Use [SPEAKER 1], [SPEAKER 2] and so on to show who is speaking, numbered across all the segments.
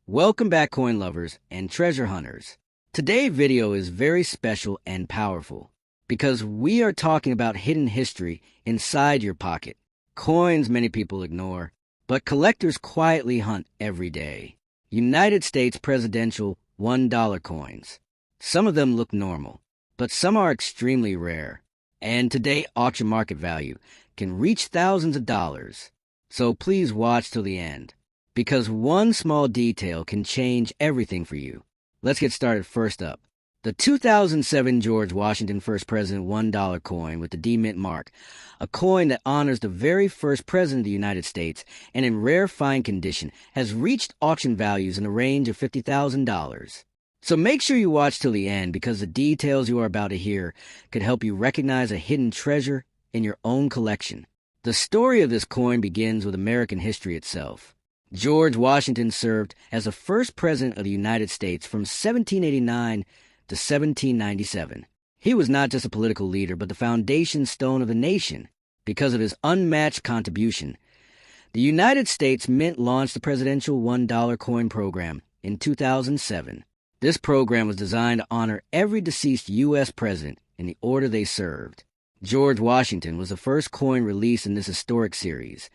[SPEAKER 1] Welcome back, coin lovers and treasure hunters. Today's video is very special and powerful because we are talking about hidden history inside your pocket. Coins many people ignore, but collectors quietly hunt every day. United States presidential $1 coins. Some of them look normal, but some are extremely rare. And today, auction market value can reach thousands of dollars. So please watch till the end, because one small detail can change everything for you. Let's get started. First up, the 2007 George Washington First President $1 coin with the D-Mint mark, a coin that honors the very first president of the United States and in rare fine condition, has reached auction values in the range of $50,000. So make sure you watch till the end, because the details you are about to hear could help you recognize a hidden treasure in your own collection. The story of this coin begins with American history itself. George Washington served as the first president of the United States from 1789 to 1797. He was not just a political leader, but the foundation stone of the nation. Because of his unmatched contribution, the United States Mint launched the presidential $1 coin program in 2007. This program was designed to honor every deceased U.S. president in the order they served. George Washington was the first coin released in this historic series,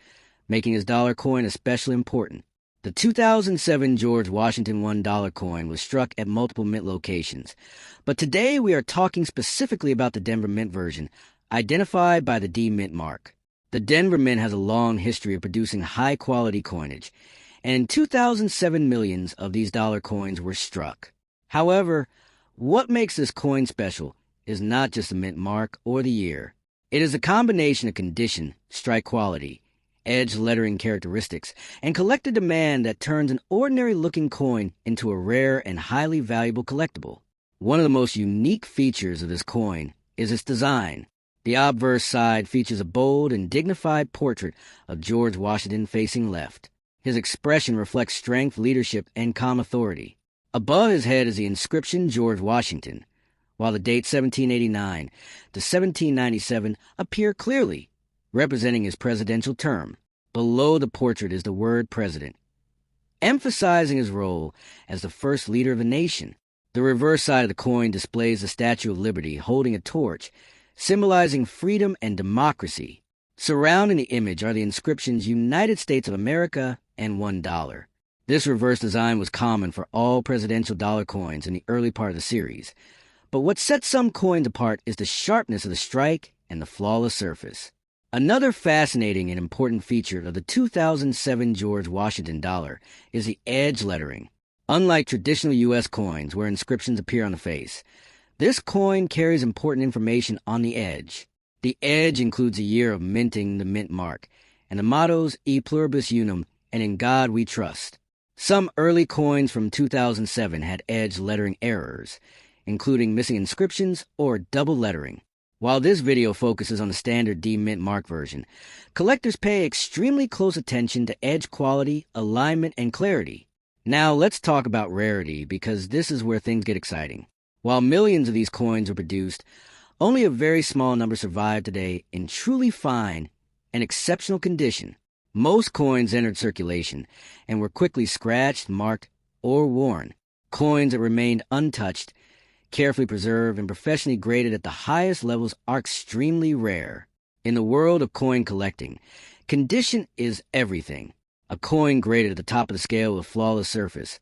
[SPEAKER 1] making his dollar coin especially important. The 2007 George Washington $1 coin was struck at multiple mint locations, but today we are talking specifically about the Denver Mint version, identified by the D-Mint mark. The Denver Mint has a long history of producing high-quality coinage, and in 2007 millions of these dollar coins were struck. However, what makes this coin special is not just the mint mark or the year. It is a combination of condition, strike quality, edge lettering characteristics, and collector demand that turns an ordinary-looking coin into a rare and highly valuable collectible. One of the most unique features of this coin is its design. The obverse side features a bold and dignified portrait of George Washington facing left. His expression reflects strength, leadership, and calm authority. Above his head is the inscription George Washington, while the dates 1789 to 1797 appear clearly, representing his presidential term. Below the portrait is the word president, emphasizing his role as the first leader of a nation. The reverse side of the coin displays the Statue of Liberty holding a torch, symbolizing freedom and democracy. Surrounding the image are the inscriptions United States of America and $1. This reverse design was common for all presidential dollar coins in the early part of the series. But what sets some coins apart is the sharpness of the strike and the flawless surface. Another fascinating and important feature of the 2007 George Washington dollar is the edge lettering. Unlike traditional U.S. coins where inscriptions appear on the face, this coin carries important information on the edge. The edge includes the year of minting the mint mark and the mottos E Pluribus Unum and In God We Trust. Some early coins from 2007 had edge lettering errors, including missing inscriptions or double lettering. While this video focuses on the standard D-Mint mark version, collectors pay extremely close attention to edge quality, alignment, and clarity. Now let's talk about rarity, because this is where things get exciting. While millions of these coins were produced, only a very small number survive today in truly fine and exceptional condition. Most coins entered circulation and were quickly scratched, marked, or worn. Coins that remained untouched, carefully preserved, and professionally graded at the highest levels are extremely rare. In the world of coin collecting, condition is everything. A coin graded at the top of the scale with flawless surface,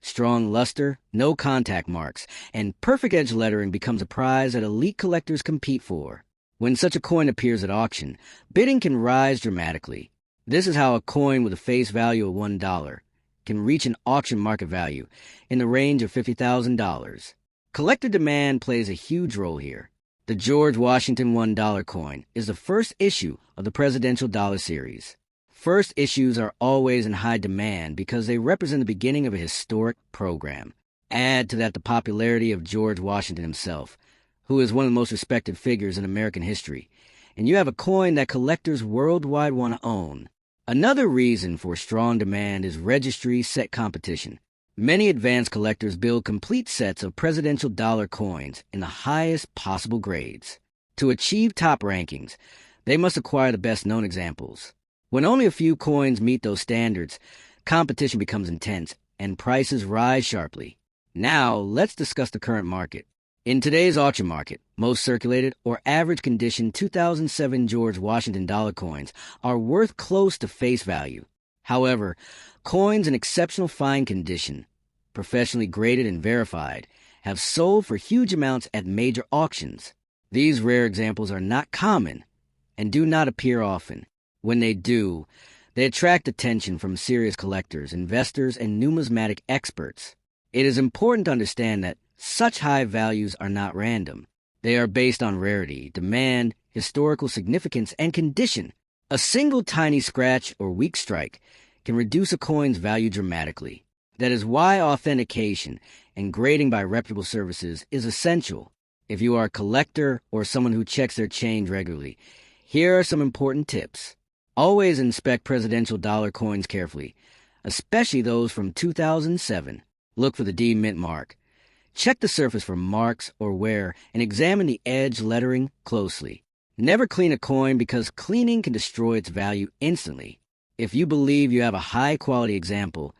[SPEAKER 1] strong luster, no contact marks, and perfect edge lettering becomes a prize that elite collectors compete for. When such a coin appears at auction, bidding can rise dramatically. This is how a coin with a face value of $1 can reach an auction market value in the range of $50,000. Collector demand plays a huge role here. The George Washington $1 coin is the first issue of the presidential dollar series. First issues are always in high demand because they represent the beginning of a historic program. Add to that the popularity of George Washington himself, who is one of the most respected figures in American history, and you have a coin that collectors worldwide want to own. Another reason for strong demand is registry set competition. Many advanced collectors build complete sets of presidential dollar coins in the highest possible grades. To achieve top rankings, they must acquire the best-known examples. When only a few coins meet those standards, competition becomes intense and prices rise sharply. Now, let's discuss the current market. In today's auction market, most circulated or average condition 2007 George Washington dollar coins are worth close to face value. However, coins in exceptional fine condition, professionally graded and verified, have sold for huge amounts at major auctions. These rare examples are not common and do not appear often. When they do, they attract attention from serious collectors, investors, and numismatic experts. It is important to understand that such high values are not random. They are based on rarity, demand, historical significance, and condition. A single tiny scratch or weak strike can reduce a coin's value dramatically. That is why authentication and grading by reputable services is essential. If you are a collector or someone who checks their change regularly, here are some important tips. Always inspect presidential dollar coins carefully, especially those from 2007. Look for the D Mint mark. Check the surface for marks or wear and examine the edge lettering closely. Never clean a coin because cleaning can destroy its value instantly. If you believe you have a high-quality example,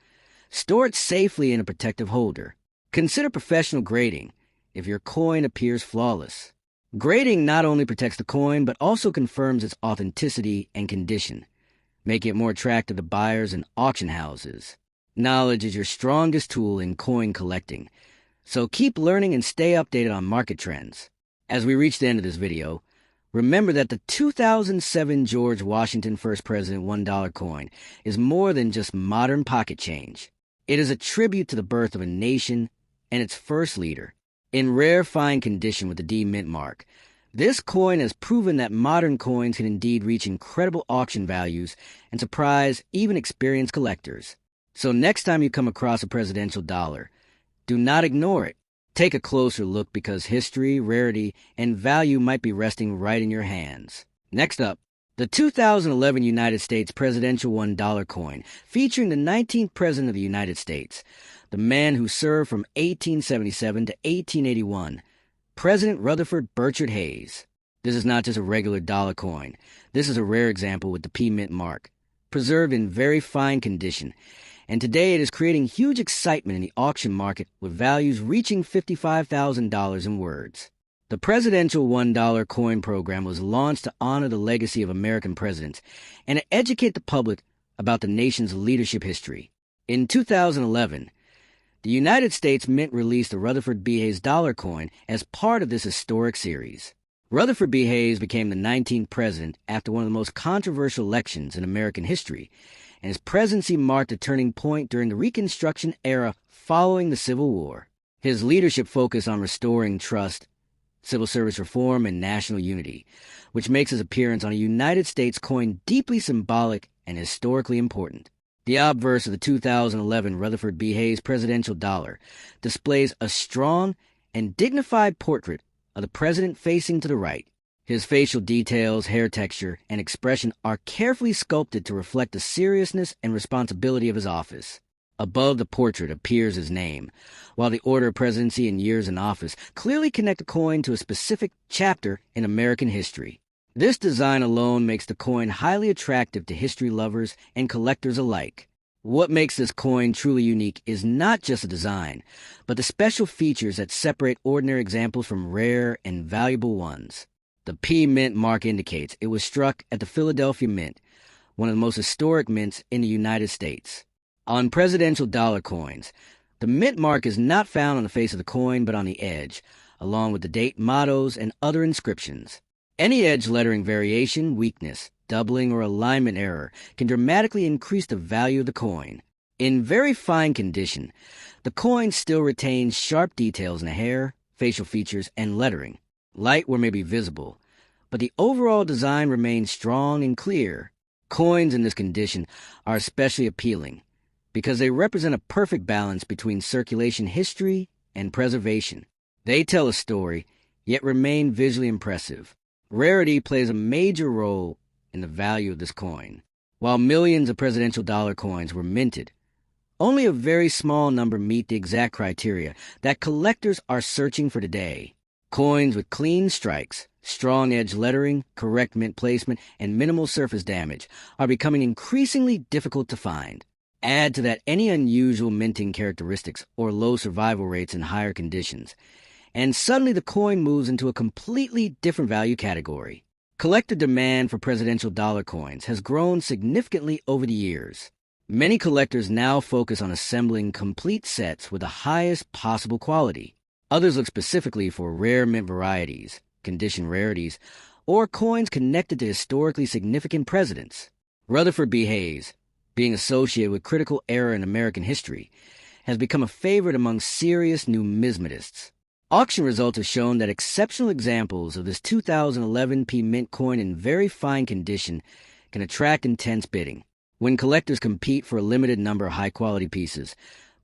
[SPEAKER 1] store it safely in a protective holder. Consider professional grading if your coin appears flawless. Grading not only protects the coin but also confirms its authenticity and condition, making it more attractive to buyers and auction houses. Knowledge is your strongest tool in coin collecting, so keep learning and stay updated on market trends. As we reach the end of this video, remember that the 2007 George Washington First President $1 coin is more than just modern pocket change. It is a tribute to the birth of a nation and its first leader. In rare fine condition with the D Mint mark, this coin has proven that modern coins can indeed reach incredible auction values and surprise even experienced collectors. So next time you come across a presidential dollar, do not ignore it. Take a closer look because history, rarity, and value might be resting right in your hands. Next up, the 2011 United States Presidential $1 coin featuring the 19th President of the United States, the man who served from 1877 to 1881, President Rutherford Burchard Hayes. This is not just a regular dollar coin. This is a rare example with the P Mint mark, preserved in very fine condition. And today it is creating huge excitement in the auction market with values reaching $55,000 in words. The Presidential $1 coin program was launched to honor the legacy of American presidents and to educate the public about the nation's leadership history. In 2011, the United States Mint released the Rutherford B. Hayes dollar coin as part of this historic series. Rutherford B. Hayes became the 19th president after one of the most controversial elections in American history, and his presidency marked a turning point during the Reconstruction era following the Civil War. His leadership focused on restoring trust, civil service reform, and national unity, which makes his appearance on a United States coin deeply symbolic and historically important. The obverse of the 2011 Rutherford B. Hayes presidential dollar displays a strong and dignified portrait of the president facing to the right. His facial details, hair texture, and expression are carefully sculpted to reflect the seriousness and responsibility of his office. Above the portrait appears his name, while the order of presidency and years in office clearly connect the coin to a specific chapter in American history. This design alone makes the coin highly attractive to history lovers and collectors alike. What makes this coin truly unique is not just the design, but the special features that separate ordinary examples from rare and valuable ones. The P Mint mark indicates it was struck at the Philadelphia Mint, one of the most historic mints in the United States. On presidential dollar coins, the Mint mark is not found on the face of the coin but on the edge, along with the date, mottos, and other inscriptions. Any edge lettering variation, weakness, doubling, or alignment error can dramatically increase the value of the coin. In very fine condition, the coin still retains sharp details in the hair, facial features, and lettering. Light where may be visible, but the overall design remains strong and clear. Coins in this condition are especially appealing because they represent a perfect balance between circulation history and preservation. They tell a story, yet remain visually impressive. Rarity plays a major role in the value of this coin. While millions of presidential dollar coins were minted, only a very small number meet the exact criteria that collectors are searching for today. Coins with clean strikes, strong edge lettering, correct mint placement, and minimal surface damage are becoming increasingly difficult to find. Add to that any unusual minting characteristics or low survival rates in higher conditions, and suddenly the coin moves into a completely different value category. Collector demand for presidential dollar coins has grown significantly over the years. Many collectors now focus on assembling complete sets with the highest possible quality. Others look specifically for rare mint varieties, condition rarities, or coins connected to historically significant presidents. Rutherford B. Hayes, being associated with critical era in American history, has become a favorite among serious numismatists. Auction results have shown that exceptional examples of this 2011 P Mint coin in very fine condition can attract intense bidding. When collectors compete for a limited number of high-quality pieces,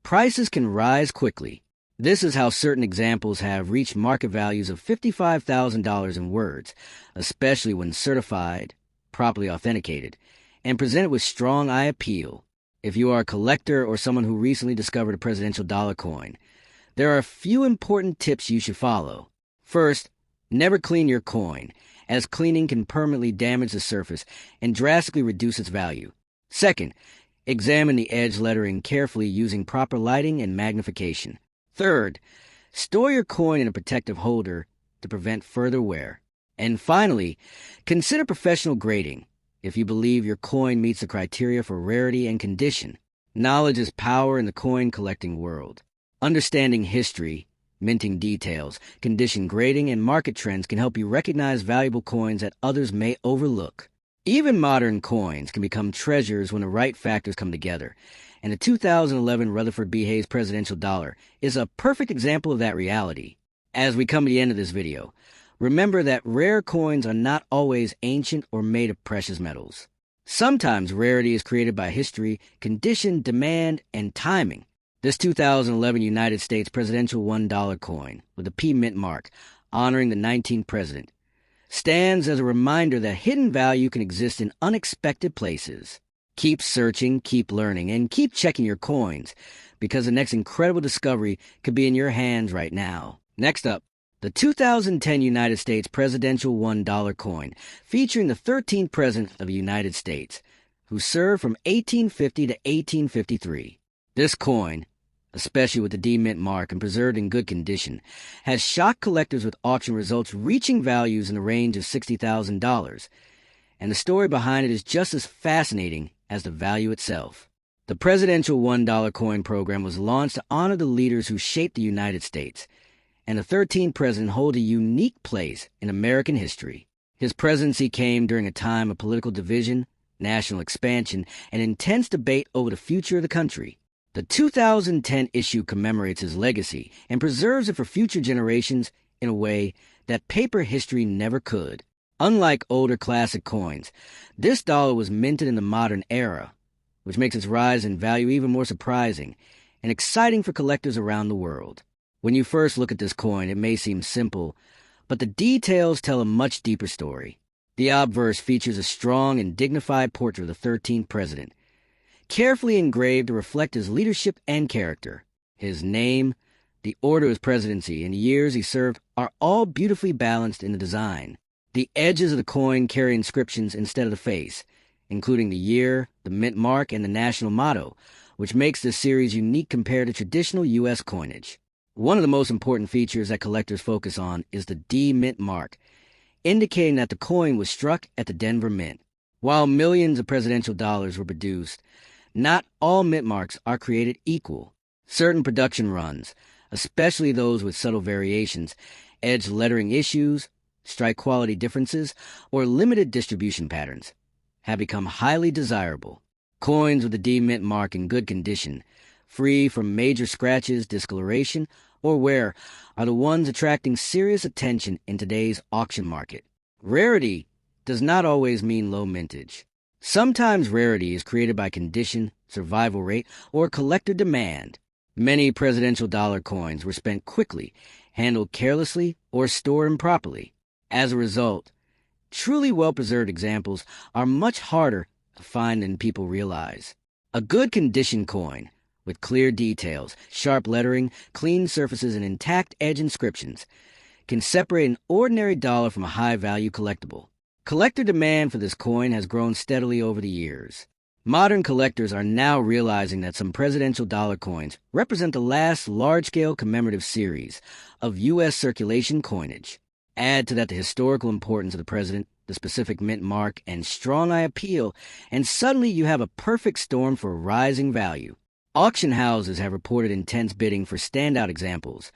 [SPEAKER 1] prices can rise quickly. This is how certain examples have reached market values of $55,000 in words, especially when certified, properly authenticated, and presented with strong eye appeal. If you are a collector or someone who recently discovered a presidential dollar coin, there are a few important tips you should follow. First, never clean your coin, as cleaning can permanently damage the surface and drastically reduce its value. Second, examine the edge lettering carefully using proper lighting and magnification. Third, store your coin in a protective holder to prevent further wear. And finally, consider professional grading if you believe your coin meets the criteria for rarity and condition. Knowledge is power in the coin collecting world. Understanding history, minting details, condition grading, and market trends can help you recognize valuable coins that others may overlook. Even modern coins can become treasures when the right factors come together, and the 2011 Rutherford B. Hayes presidential dollar is a perfect example of that reality. As we come to the end of this video, remember that rare coins are not always ancient or made of precious metals. Sometimes rarity is created by history, condition, demand, and timing. This 2011 United States presidential $1 coin with a P Mint mark honoring the 19th president stands as a reminder that hidden value can exist in unexpected places. Keep searching, keep learning, and keep checking your coins, because the next incredible discovery could be in your hands right now. Next up, the 2010 United States presidential $1 coin featuring the 13th president of the United States, who served from 1850 to 1853. This coin, especially with the D Mint mark and preserved in good condition, has shocked collectors with auction results reaching values in the range of $60,000, and the story behind it is just as fascinating as the value itself. The presidential $1 coin program was launched to honor the leaders who shaped the United States, and the 13th president holds a unique place in American history. His presidency came during a time of political division, national expansion, and intense debate over the future of the country. The 2010 issue commemorates his legacy and preserves it for future generations in a way that paper history never could. Unlike older classic coins, this dollar was minted in the modern era, which makes its rise in value even more surprising and exciting for collectors around the world. When you first look at this coin, it may seem simple, but the details tell a much deeper story. The obverse features a strong and dignified portrait of the 13th president, carefully engraved to reflect his leadership and character. His name, the order of his presidency, and the years he served are all beautifully balanced in the design. The edges of the coin carry inscriptions instead of the face, including the year, the mint mark, and the national motto, which makes this series unique compared to traditional U.S. coinage. One of the most important features that collectors focus on is the D Mint mark, indicating that the coin was struck at the Denver Mint. While millions of presidential dollars were produced, not all mint marks are created equal. Certain production runs, especially those with subtle variations, edge lettering issues, strike quality differences, or limited distribution patterns, have become highly desirable. Coins with the D Mint mark in good condition, free from major scratches, discoloration, or wear, are the ones attracting serious attention in today's auction market. Rarity does not always mean low mintage. Sometimes rarity is created by condition, survival rate, or collector demand. Many presidential dollar coins were spent quickly, handled carelessly, or stored improperly. As a result, truly well-preserved examples are much harder to find than people realize. A good condition coin, with clear details, sharp lettering, clean surfaces, and intact edge inscriptions, can separate an ordinary dollar from a high-value collectible. Collector demand for this coin has grown steadily over the years. Modern collectors are now realizing that some presidential dollar coins represent the last large-scale commemorative series of U.S. circulation coinage. Add to that the historical importance of the president, the specific mint mark, and strong eye appeal, and suddenly you have a perfect storm for rising value. Auction houses have reported intense bidding for standout examples,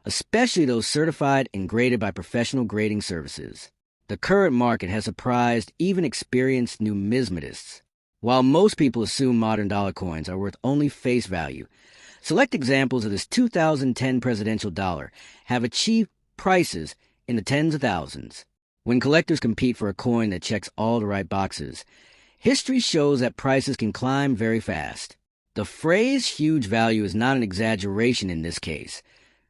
[SPEAKER 1] especially those certified and graded by professional grading services. The current market has surprised even experienced numismatists. While most people assume modern dollar coins are worth only face value, select examples of this 2010 presidential dollar have achieved prices in the tens of thousands. When collectors compete for a coin that checks all the right boxes, history shows that prices can climb very fast. The phrase huge value is not an exaggeration in this case,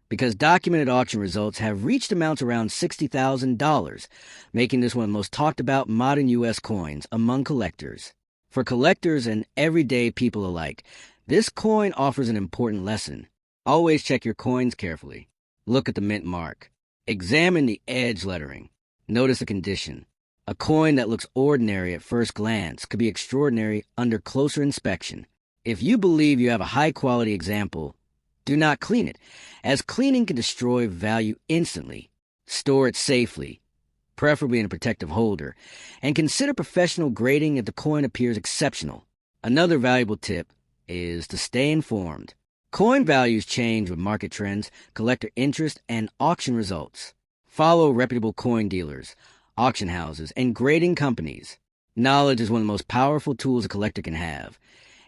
[SPEAKER 1] because documented auction results have reached amounts around $60,000, making this one of the most talked about modern U.S. coins among collectors. For collectors and everyday people alike, this coin offers an important lesson. Always check your coins carefully. Look at the mint mark. Examine the edge lettering. Notice the condition. A coin that looks ordinary at first glance could be extraordinary under closer inspection. If you believe you have a high-quality example, do not clean it, as cleaning can destroy value instantly. Store it safely, preferably in a protective holder, and consider professional grading if the coin appears exceptional. Another valuable tip is to stay informed. Coin values change with market trends, collector interest, and auction results. Follow reputable coin dealers, auction houses, and grading companies. Knowledge is one of the most powerful tools a collector can have,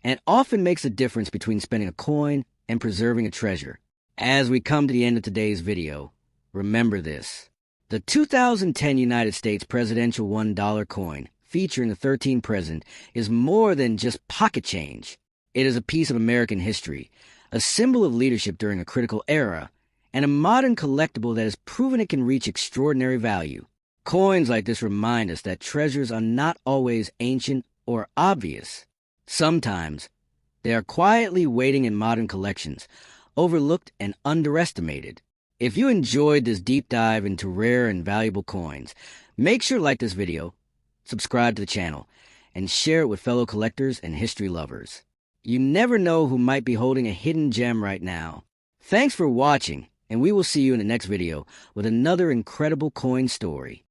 [SPEAKER 1] and often makes a difference between spending a coin and preserving a treasure. As we come to the end of today's video, remember this. The 2010 United States presidential $1 coin featuring the 13th president is more than just pocket change. It is a piece of American history, a symbol of leadership during a critical era, and a modern collectible that has proven it can reach extraordinary value. Coins like this remind us that treasures are not always ancient or obvious. Sometimes, they are quietly waiting in modern collections, overlooked and underestimated. If you enjoyed this deep dive into rare and valuable coins, make sure to like this video, subscribe to the channel, and share it with fellow collectors and history lovers. You never know who might be holding a hidden gem right now. Thanks for watching, and we will see you in the next video with another incredible coin story.